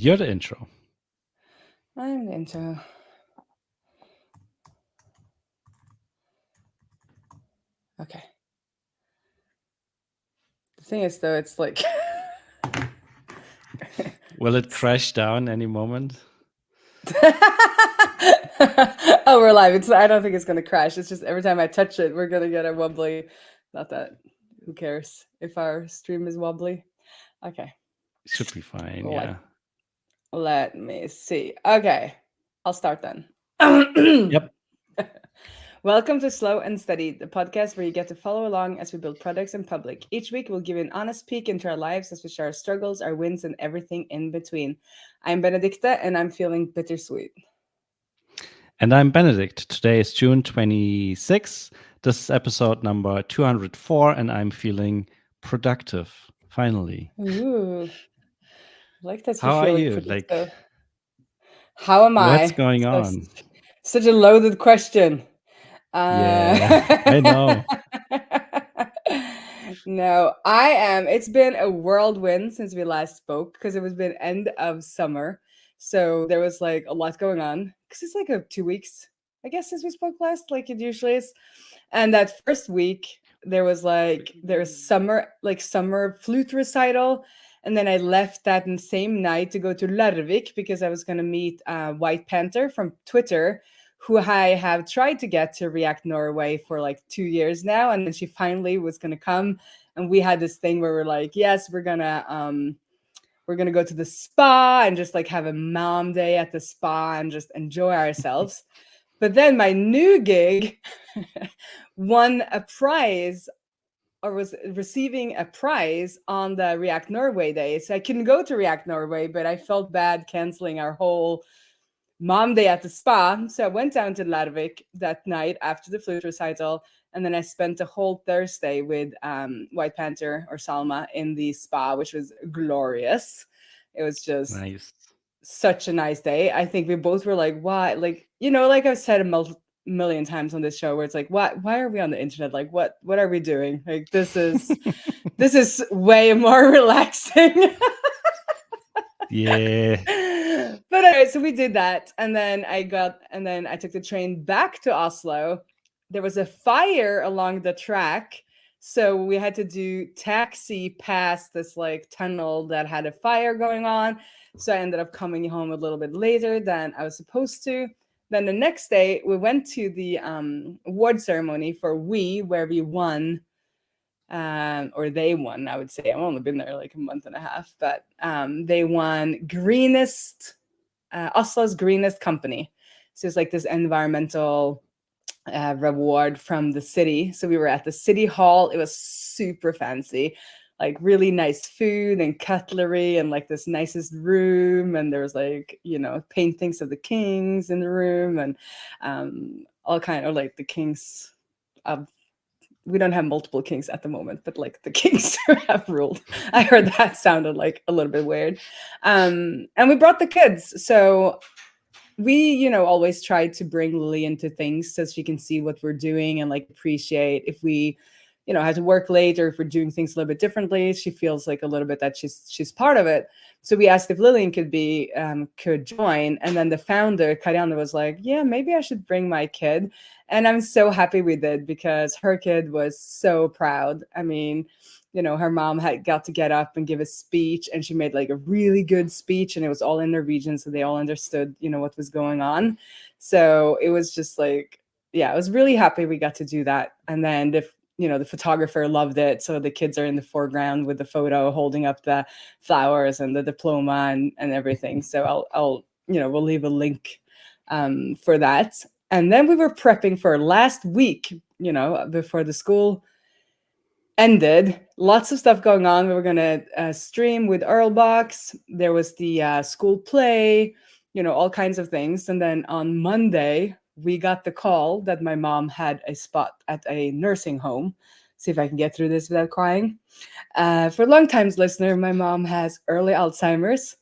You're the intro. I'm the intro. Okay. The thing is, though, it's like... Will it crash down any moment? Oh, we're live. I don't think it's going to crash. It's just every time I touch it, we're going to get a wobbly... Not that... Who cares if our stream is wobbly? Okay. Should be fine, yeah. Let me see. Okay. I'll start then. Yep. Welcome to Slow and Steady, the podcast where you get to follow along as we build products in public. Each week, we'll give you an honest peek into our lives as we share our struggles, our wins, and everything in between. I'm Benedicta, and I'm feeling bittersweet. And I'm Benedict. Today is June 26th. This is episode number 204, and I'm feeling productive, finally. Ooh. I like that How you're are feeling you? productive. How am I? What's going on? Such a loaded question. Yeah, I know. No, I am. It's been a whirlwind since we last spoke because it was been end of summer. So there was like a lot going on because it's like 2 weeks, I guess, since we spoke last, like it usually is. And that first week, there's summer flute recital. And then I left that same night to go to Larvik because I was going to meet White Panther from Twitter, who I have tried to get to React Norway for like 2 years now. And then she finally was going to come. And we had this thing where we're like, yes, we're going to go to the spa and just like have a mom day at the spa and just enjoy ourselves. But then my new gig won a prize or was receiving a prize on the React Norway day. So I couldn't go to React Norway, but I felt bad canceling our whole mom day at the spa. So I went down to Larvik that night after the flute recital. And then I spent the whole Thursday with White Panther or Salma in the spa, which was glorious. It was just Nice. such a nice day. I think we both were like, why? Like, like I've said a million times on this show where it's like, why are we on the internet? Like, what are we doing? Like, this is way more relaxing. Yeah. But anyway, so we did that. And then I took the train back to Oslo. There was a fire along the track. So we had to do taxi past this like tunnel that had a fire going on. So I ended up coming home a little bit later than I was supposed to. Then the next day, we went to the award ceremony for where we won, or they won, I would say. I've only been there like a month and a half, but they won Oslo's greenest company. So it's like this environmental reward from the city. So we were at the city hall. It was super fancy, like really nice food and cutlery and like this nicest room. And there was like, paintings of the kings in the room and all kind of like the kings of... We don't have multiple kings at the moment, but like the kings who have ruled. I heard that sounded like a little bit weird. And we brought the kids. So we, always try to bring Lily into things so she can see what we're doing and like appreciate if we, have to work late or if we're doing things a little bit differently. She feels like a little bit that she's part of it. So we asked if Lillian could join, and then the founder Karianne was like, "Yeah, maybe I should bring my kid." And I'm so happy we did because her kid was so proud. I mean, her mom had got to get up and give a speech, and she made like a really good speech, and it was all in Norwegian, so they all understood, what was going on. So it was just like, yeah, I was really happy we got to do that. And then the photographer loved it. So the kids are in the foreground with the photo holding up the flowers and the diploma and everything. So I'll we'll leave a link for that. And then we were prepping for last week, before the school ended. Lots of stuff going on. We were going to stream with Earlbox. There was the school play, all kinds of things. And then on Monday, we got the call that my mom had a spot at a nursing home. See if I can get through this without crying. For a long time's listener, my mom has early Alzheimer's,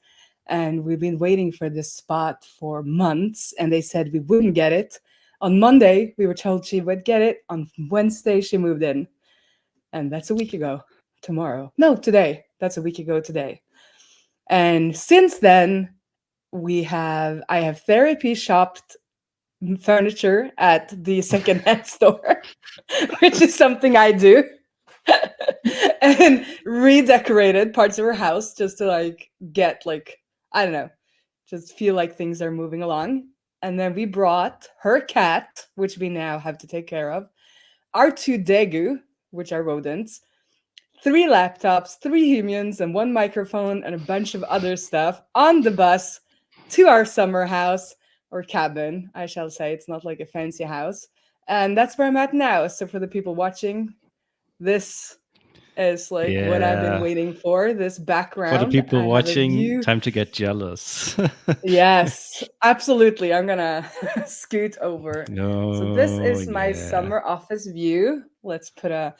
and we've been waiting for this spot for months, and they said we wouldn't get it. On Monday, we were told she would get it. On Wednesday, she moved in. And that's a week ago tomorrow. No, today. That's a week ago today. And since then, I have therapy shopped furniture at the secondhand store, which is something I do. And redecorated parts of her house just to like get like, I don't know, just feel like things are moving along. And then we brought her cat, which we now have to take care of, our 2 Daegu, which are rodents, 3 laptops, 3 humans, and 1 microphone, and a bunch of other stuff on the bus to our summer house or cabin, I shall say. It's not like a fancy house. And that's where I'm at now. So for the people watching, this is like what I've been Yeah. waiting for, this background. For the people I have a watching, view. time to get jealous. Yes, absolutely. I'm gonna scoot over. So this Oh, is my yeah. summer office view. Let's put a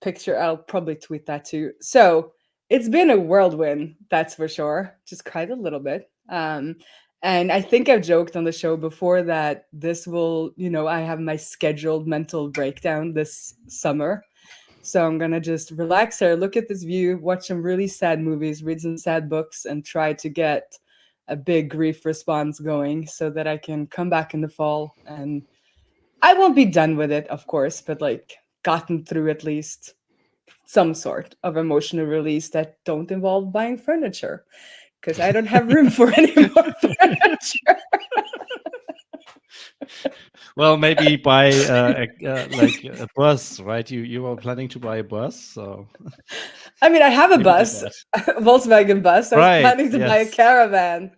picture. I'll probably tweet that too. So it's been a whirlwind, that's for sure. Just cried a little bit. And I think I've joked on the show before that this will, I have my scheduled mental breakdown this summer. So I'm gonna just relax here, look at this view, watch some really sad movies, read some sad books, and try to get a big grief response going so that I can come back in the fall. And I won't be done with it, of course, but like gotten through at least some sort of emotional release that don't involve buying furniture, because I don't have room for any more furniture. Well, maybe buy like a bus, right? You were planning to buy a bus, so I mean, I have a maybe do bus, that. a Volkswagen bus. I was Right, planning to buy a yes. caravan.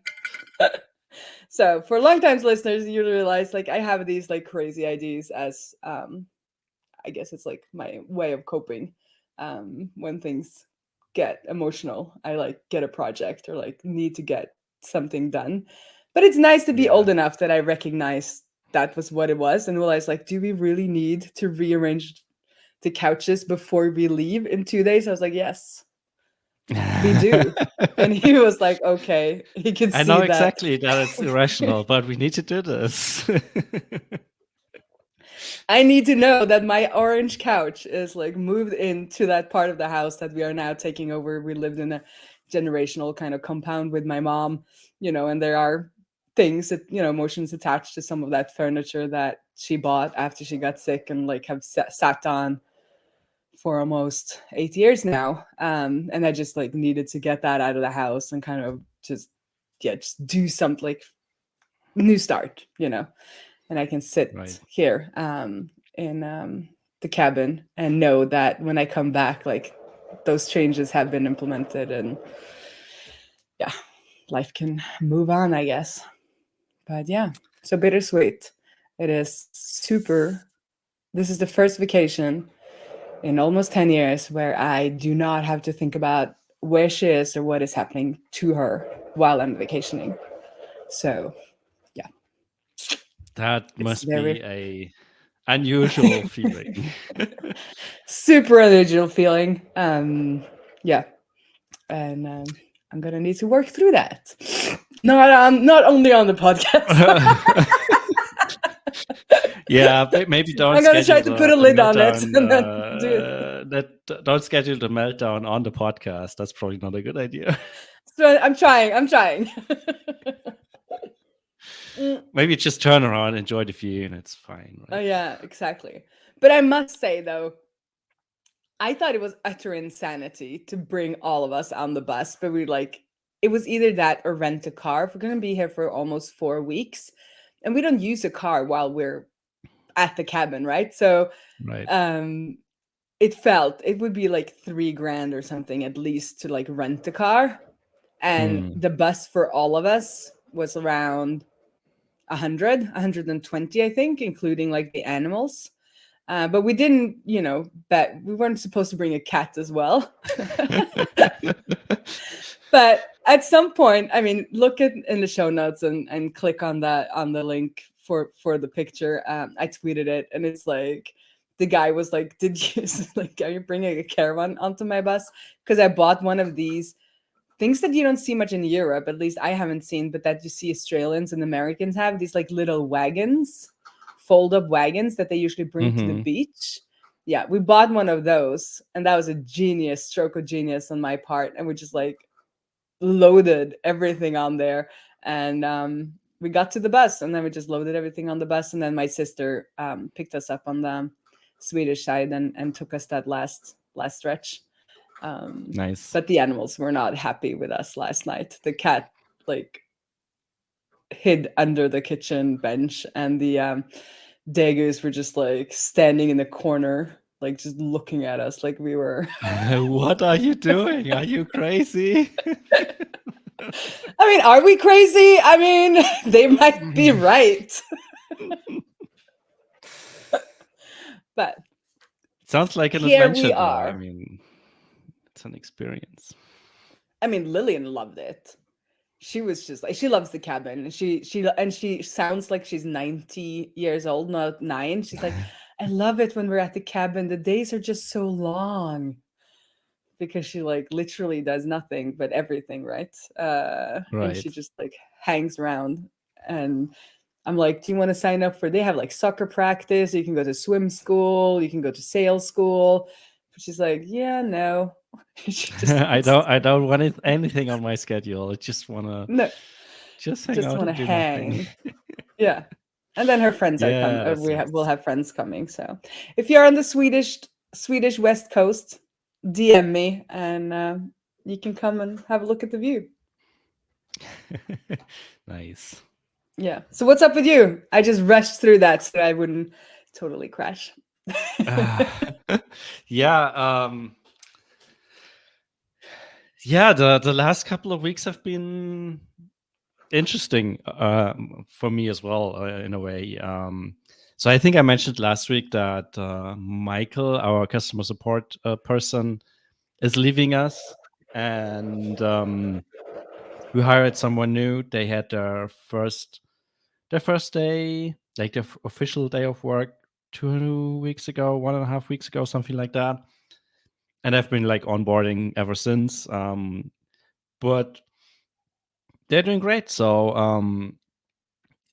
So for longtime listeners, you realize like I have these like crazy ideas as I guess it's like my way of coping. When things get emotional, I like get a project or like need to get something done. But it's nice to be Yeah. old enough that I recognize that was what it was and realize like, do we really need to rearrange the couches before we leave in 2 days? I was like, yes, we do. And he was like, okay, he could I see know that. exactly that it's irrational, but we need to do this. I need to know that my orange couch is like moved into that part of the house that we are now taking over. We lived in a generational kind of compound with my mom, and there are things that, emotions attached to some of that furniture that she bought after she got sick and like have sat on for almost 8 years now. And I just like needed to get that out of the house and kind of just do something like new start, and I can sit Right. here in the cabin and know that when I come back, like those changes have been implemented and yeah, life can move on, I guess. But yeah, so bittersweet. It is super. This is the first vacation in almost 10 years where I do not have to think about where she is or what is happening to her while I'm vacationing. So That it's must very be a unusual feeling. super unusual feeling. Yeah, and I'm gonna need to work through that. Not only on the podcast. Yeah, maybe don't. I'm gonna try to put a lid on it meltdown, and then do it. don't schedule the meltdown on the podcast. That's probably not a good idea. So I'm trying. Maybe just turn around, enjoy the view, and it's fine. Oh Right? yeah, exactly. But I must say though, I thought it was utter insanity to bring all of us on the bus, but it was either that or rent a car. If we're gonna be here for almost 4 weeks, and we don't use a car while we're at the cabin, right? So Right. it would be like $3,000 or something at least to like rent a car, and the bus for all of us was around 120, I think, including like the animals. But we didn't, bet we weren't supposed to bring a cat as well. But at some point, I mean, look in the show notes and click on the link for the picture. I tweeted it, and it's like the guy was like, "Did you like? Are you bringing a caravan onto my bus?" Because I bought one of these things that you don't see much in Europe. At least I haven't seen, but that you see Australians and Americans have these like little wagons, fold-up wagons that they usually bring to the beach. Yeah, we bought one of those, and that was a stroke of genius on my part. And we're just like, loaded everything on there, and we got to the bus, and then we just loaded everything on the bus, and then my sister picked us up on the Swedish side and took us that last stretch. Nice. But the animals were not happy with us last night. The cat like hid under the kitchen bench, and the dagoos were just like standing in the corner, like just looking at us like we were. What are you doing? Are you crazy? I mean, are we crazy? I mean, they might be right. But sounds like an here adventure, we though. I are. mean, it's an experience. I mean, Lillian loved it. She was just like, she loves the cabin, and she sounds like she's 90 years old, not 9. She's like, I love it when we're at the cabin. The days are just so long, because she like literally does nothing but everything, right? And she Right. just like hangs around. And I'm like, do you want to sign up for? They have like soccer practice. You can go to swim school. You can go to sail school. But she's like, yeah, no. She just I wants don't want anything on my schedule. I just wanna no, just hang just out want to and do nothing. hang. Yeah. And then her friends are Yeah, coming. that's We'll nice. have friends coming. So if you're on the Swedish West Coast, DM me, and you can come and have a look at the view. Nice. Yeah. So what's up with you? I just rushed through that so I wouldn't totally crash. Yeah, yeah, the last couple of weeks have been interesting for me as well, in a way. So I think I mentioned last week that Michael, our customer support person, is leaving us, and we hired someone new. They had their first day, like their official day of work, 2 weeks ago, 1.5 weeks ago, something like that. And I've been like onboarding ever since. But they're doing great. So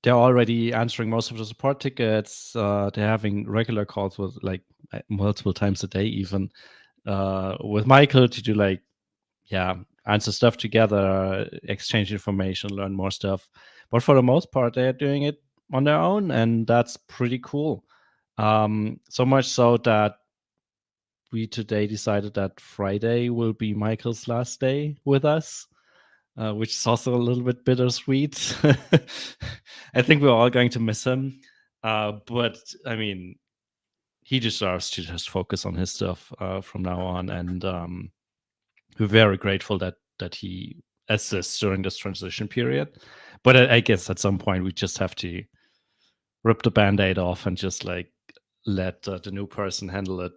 they're already answering most of the support tickets. They're having regular calls with like multiple times a day, even with Michael to do like, yeah, answer stuff together, exchange information, learn more stuff. But for the most part, they're doing it on their own, and that's pretty cool. So much so that we today decided that Friday will be Michael's last day with us, which is also a little bit bittersweet. I think we're all going to miss him. But I mean, he deserves to just focus on his stuff from now on. And we're very grateful that he assists during this transition period. But I guess at some point we just have to rip the band-aid off and just like let the new person handle it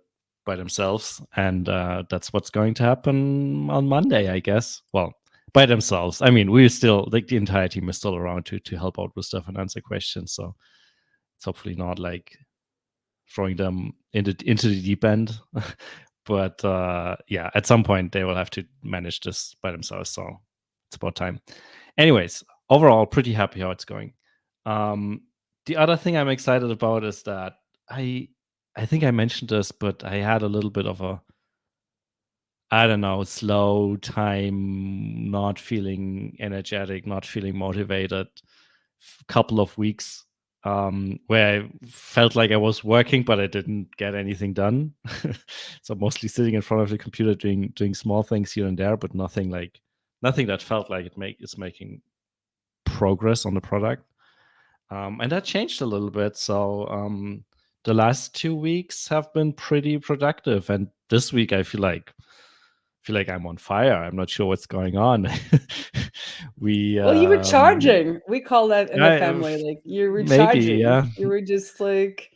by themselves. And that's what's going to happen on Monday, I guess. Well, by themselves. I mean, we're still like the entire team is still around to help out with stuff and answer questions. So it's hopefully not like throwing them into the deep end. But yeah, at some point they will have to manage this by themselves. So it's about time. Anyways, overall, pretty happy how it's going. The other thing I'm excited about is that I think I mentioned this, but I had a little bit of a, I don't know, slow time, not feeling energetic, not feeling motivated, couple of weeks where I felt like I was working, but I didn't get anything done. So mostly sitting in front of the computer doing small things here and there, but nothing that felt like it's making progress on the product. And that changed a little bit. So the last 2 weeks have been pretty productive, and this week I feel like I'm on fire. I'm not sure what's going on. We Well, you were charging. We call that in the I, family, like you're maybe, recharging. yeah. You were just like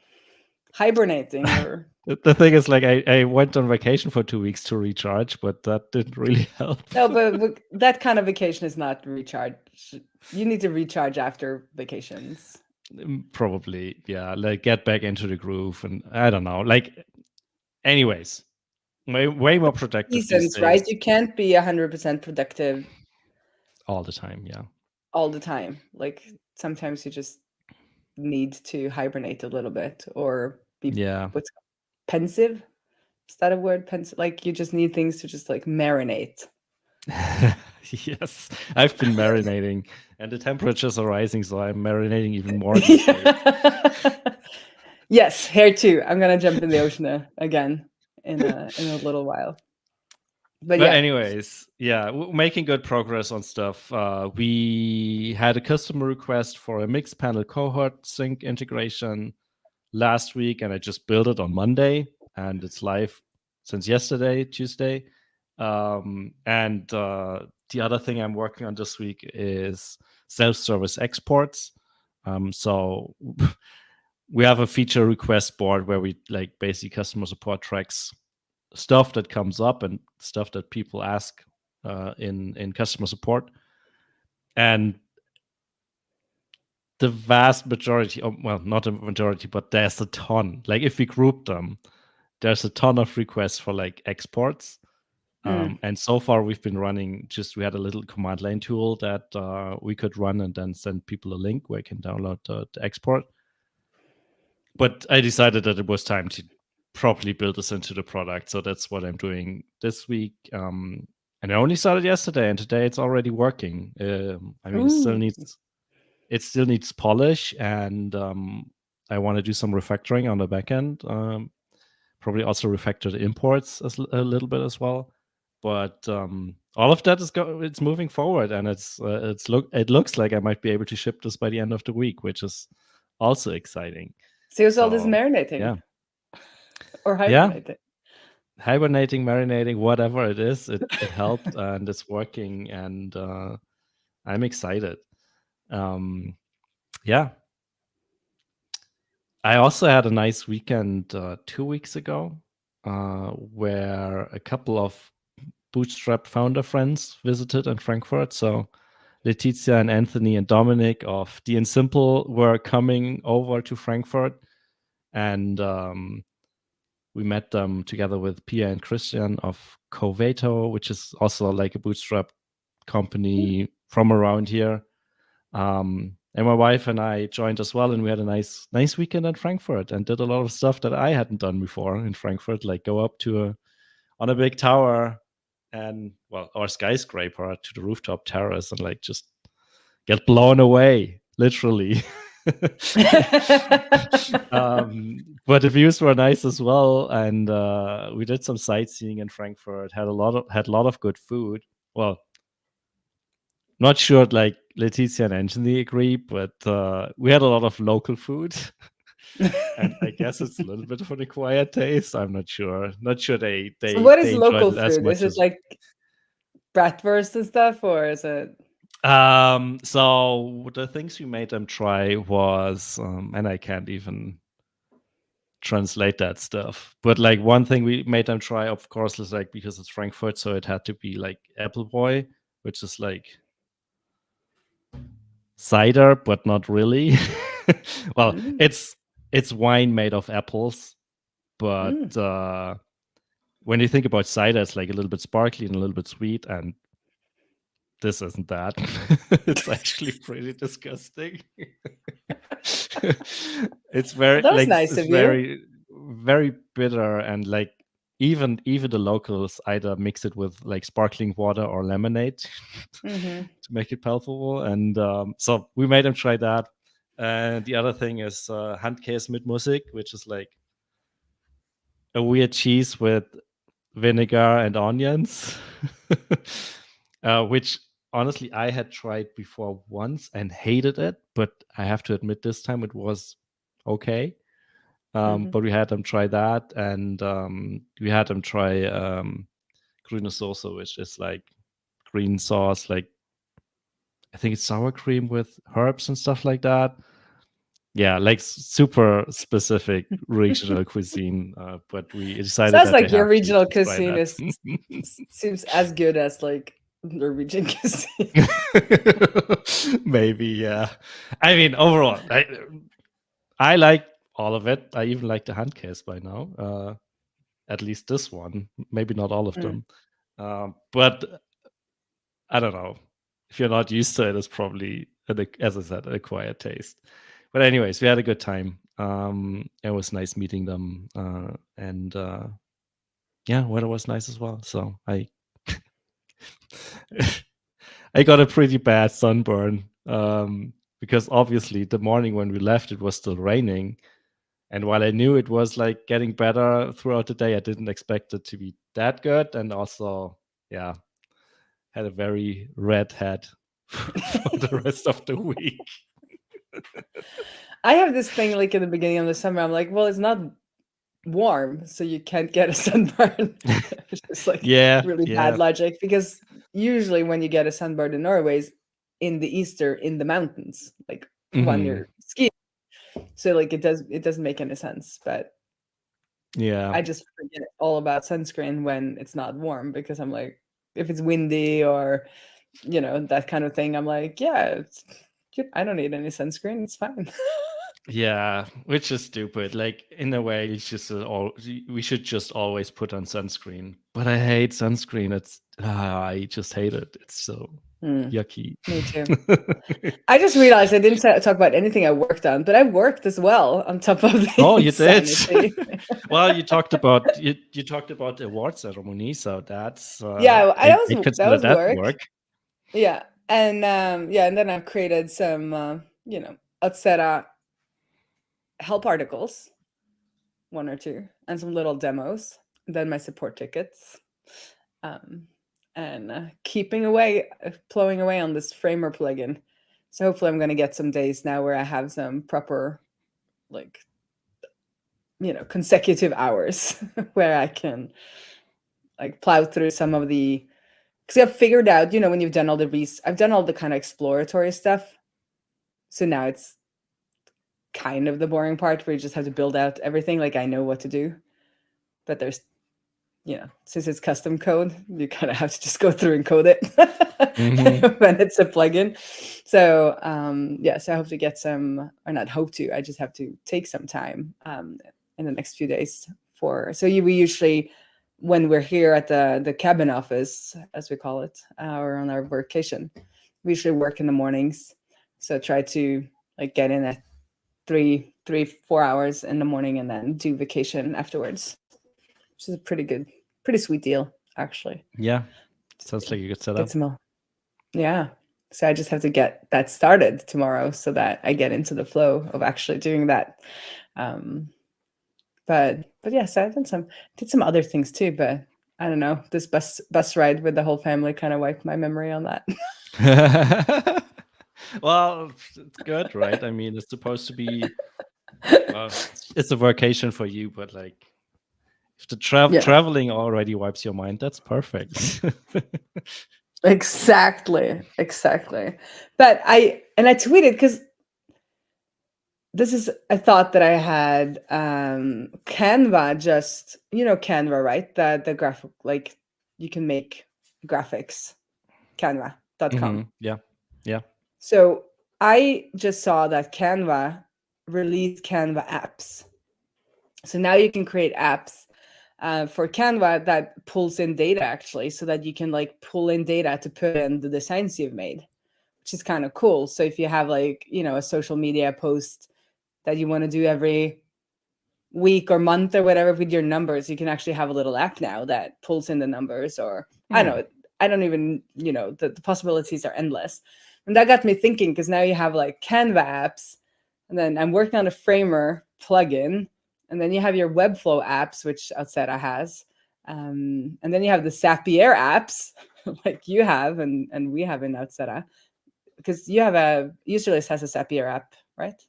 hibernating, or The thing is, like, I went on vacation for 2 weeks to recharge, but that didn't really help. no, but that kind of vacation is not recharge. You need to recharge after vacations. Probably, yeah. Like, get back into the groove, and I don't know. Like, anyways, way more productive these Seasons, right? days. You can't be 100% productive All the time, yeah. all the time. Like sometimes you just need to hibernate a little bit, or be Yeah. what's pensive. Is that a word? Pensive? Like you just need things to just like marinate. Yes, I've been marinating, and the temperatures are rising, so I'm marinating even more these days. Yes, here too. I'm gonna jump in the ocean again in a little while. But But yeah. anyways, yeah, making good progress on stuff. We had a customer request for a mixed panel cohort sync integration last week, and I just built it on Monday, and it's live since yesterday, Tuesday. And the other thing I'm working on this week is self-service exports. So we have a feature request board where we like basically customer support tracks stuff that comes up and stuff that people ask in customer support, and the vast majority, well, not a majority, but there's a ton. Like if we group them, there's a ton of requests for like exports. And so far we've been running we had a little command line tool that we could run and then send people a link where you can download the export. But I decided that it was time to properly build this into the product. So that's what I'm doing this week. And I only started yesterday, and today it's already working. I mean, it still needs polish, and I want to do some refactoring on the back end. Probably also refactor the imports a little bit as well. But all of that it's moving forward, and it looks like I might be able to ship this by the end of the week, which is also exciting. So all this marinating. Yeah. Or hibernating. Yeah. Hibernating, marinating, whatever it is, it helped and it's working, and I'm excited. Yeah. I also had a nice weekend 2 weeks ago where a couple of Bootstrap founder friends visited in Frankfurt. So Letizia and Anthony and Dominic of DN Simple were coming over to Frankfurt, and we met them together with Pia and Christian of Covato, which is also like a Bootstrap company from around here. And my wife and I joined as well, and we had a nice weekend in Frankfurt and did a lot of stuff that I hadn't done before in Frankfurt, like go up on a big tower or skyscraper to the rooftop terrace and like just get blown away, literally. But the views were nice as well, and we did some sightseeing in Frankfurt. Had a lot of good food. Well, not sure like Letizia and Anthony agree, but we had a lot of local food. And I guess it's a little bit of an acquired taste. I'm not sure. They so what is they local enjoyed it as food? much Is it as like bratwurst and stuff, or is it? So the things we made them try was, and I can't even translate that stuff, but like one thing we made them try, of course, is like, because it's Frankfurt, so it had to be like Appleboy, which is like cider, but not really. Well, it's wine made of apples, but when you think about cider, it's like a little bit sparkly and a little bit sweet, and this isn't that. It's actually pretty disgusting. It's very That was nice of you. very, very bitter, and like even the locals either mix it with like sparkling water or lemonade to make it palatable. And so we made them try that. And the other thing is Handkäse mit Musik, which is like a weird cheese with vinegar and onions, which honestly I had tried before once and hated it, but I have to admit this time it was okay. But we had them try that, and we had them try grüne Soße, which is like green sauce, like I think it's sour cream with herbs and stuff like that. Yeah, like super specific regional cuisine. But we decided sounds that like your regional cuisine seems as good as like Norwegian cuisine. Maybe, yeah. I mean, overall, I like all of it. I even like the Handkäse by now. At least this one. Maybe not all of them. But I don't know. If you're not used to it, it's probably, as I said, an acquired taste. But anyways, we had a good time. It was nice meeting them. And yeah, weather was nice as well. So I got a pretty bad sunburn because obviously the morning when we left, it was still raining. And while I knew it was like getting better throughout the day, I didn't expect it to be that good. And also, yeah, had a very red head for the rest of the week. I have this thing like in the beginning of the summer. I'm like, well, it's not warm, so you can't get a sunburn. It's just like Yeah, really yeah. bad logic, because usually when you get a sunburn in Norway is in the Easter in the mountains, like when Mhm. you're skiing. So like it doesn't make any sense. But Yeah. I just forget all about sunscreen when it's not warm, because I'm like, if it's windy or that kind of thing, I'm like, yeah, I don't need any sunscreen. It's fine. Yeah, which is stupid. Like in a way, it's just we should just always put on sunscreen. But I hate sunscreen. I just hate it. It's so Hmm, yucky. me too. I just realized I didn't talk about anything I worked on, but I worked as well on top of the Oh, you did. insanity. Well, you talked about the award ceremony, so that's Yeah, I that consider was that work. work. Yeah, and and then I've created some Outsera help articles, one or two, and some little demos. And then my support tickets, and plowing away on this Framer plugin. So hopefully, I'm going to get some days now where I have some proper, like, consecutive hours where I can like plow through some of the, because I've figured out, when you've done all I've done all the kind of exploratory stuff. So now it's kind of the boring part where you just have to build out everything. Like I know what to do, but there's, since it's custom code, you kind of have to just go through and code it Mhm. when it's a plugin. So so I hope to get some, or not hope to, I just have to take some time in the next few days we usually, when we're here at the cabin office, as we call it, or on our vacation, we usually work in the mornings. So try to like get in at 4 hours in the morning and then do vacation afterwards, which is a pretty sweet deal, actually. Yeah, sounds like a good Get setup. some, yeah. So I just have to get that started tomorrow so that I get into the flow of actually doing that. But yes, I did some other things too, but I don't know. This bus ride with the whole family kind of wiped my memory on that. Well, it's good, right? I mean, it's supposed to be, well, it's a vacation for you, but like if the Yeah, traveling already wipes your mind, that's perfect. exactly. But I tweeted, because this is a thought that I had. Canva, just Canva, right? The graphic, like you can make graphics. Canva.com. Yeah, yeah. So I just saw that Canva released Canva apps. So now you can create apps for Canva that pulls in data, actually, so that you can like pull in data to put in the designs you've made, which is kind of cool. So if you have like, a social media post that you want to do every week or month or whatever with your numbers, you can actually have a little app now that pulls in the numbers. Or I don't know, I don't even, the possibilities are endless. And that got me thinking, because now you have like Canva apps, and then I'm working on a Framer plugin, and then you have your Webflow apps, which Outsera has, and then you have the Zapier apps like you have, and we have in Outsera, because you have Userlist has a Zapier app, right?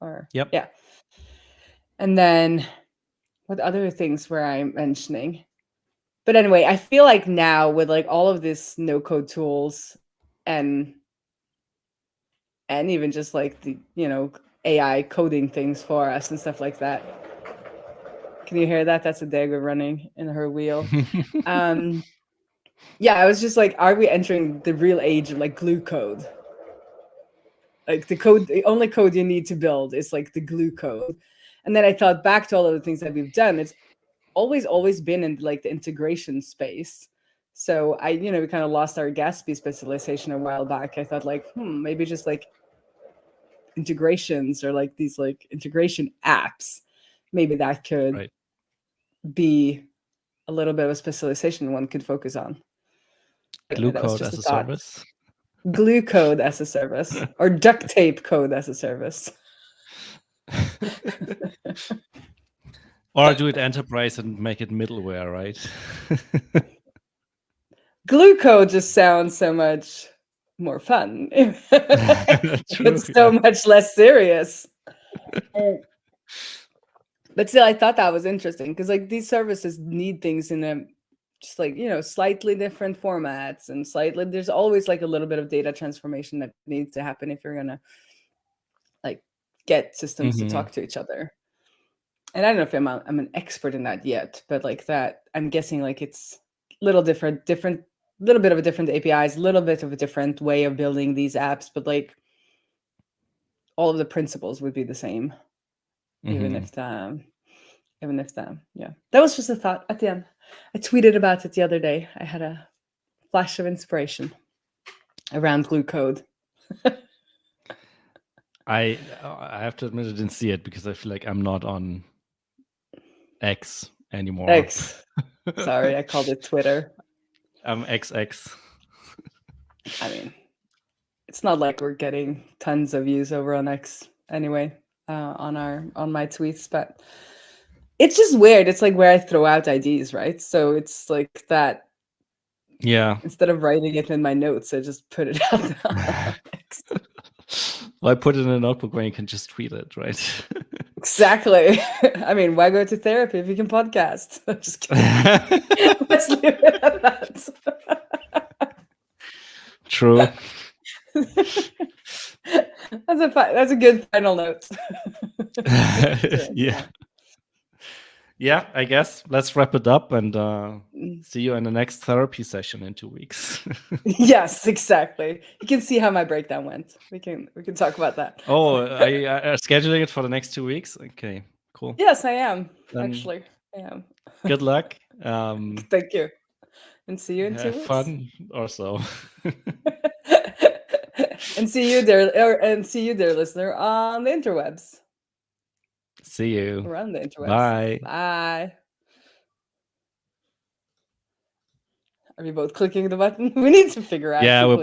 Or Yep. yeah. And then what other things were I mentioning? But anyway, I feel like now with like all of these no code tools, and even just like the AI coding things for us and stuff like that. Can you hear that? That's a Dagger running in her wheel. Yeah, I was just like, are we entering the real age of like glue code? Like the only code you need to build is like the glue code. And then I thought back to all of the things that we've done. It's always been in like the integration space. So we kind of lost our Gatsby specialization a while back. I thought like, maybe just like integrations, or like these like integration apps, maybe that could Right. be a little bit of a specialization one could focus on. Glue That was code just as a a thought. service. glue code as a service or duct tape code as a service. Or do it enterprise and make it middleware, right? Glue code just sounds so much more fun. True, It's so much less serious. But still, I thought that was interesting because like these services need things in a just like, you know, slightly different formats and slightly there's always like a little bit of data transformation that needs to happen if you're gonna like get systems to Mhm. talk to each other. And I don't know if I'm an expert in that yet, but like that, I'm guessing like it's little different, little bit of a different APIs, a little bit of a different way of building these apps, but like all of the principles would be the same, even Mhm. if yeah. That was just a thought at the end. I tweeted about it the other day. I had a flash of inspiration around glue code. I have to admit I didn't see it because I feel like I'm not on X anymore. X. Sorry, I called it Twitter. I'm XX. I mean, it's not like we're getting tons of views over on X anyway, on my tweets, but it's just weird. It's like where I throw out ideas, right? So it's like that Yeah. instead of writing it in my notes, I just put it out there on X. Well, I put it in a notebook where you can just tweet it, right? Exactly. I mean, why go to therapy if you can podcast? I'm just kidding. Let's leave it at that. True. That's a good final note. Yeah. Yeah, I guess let's wrap it up and see you in the next therapy session in 2 weeks. Yes, exactly. You can see how my breakdown went. We can talk about that. Oh, are you scheduling it for the next 2 weeks? Okay, cool. Yes, I am. Then Actually, I am. good luck. Thank you. And see you in 2 Have weeks. fun or so. And see you there, listener, on the interwebs. See you. Around the interwebs. Bye. Bye. Are we both clicking the button? We need to figure out. Yeah, we're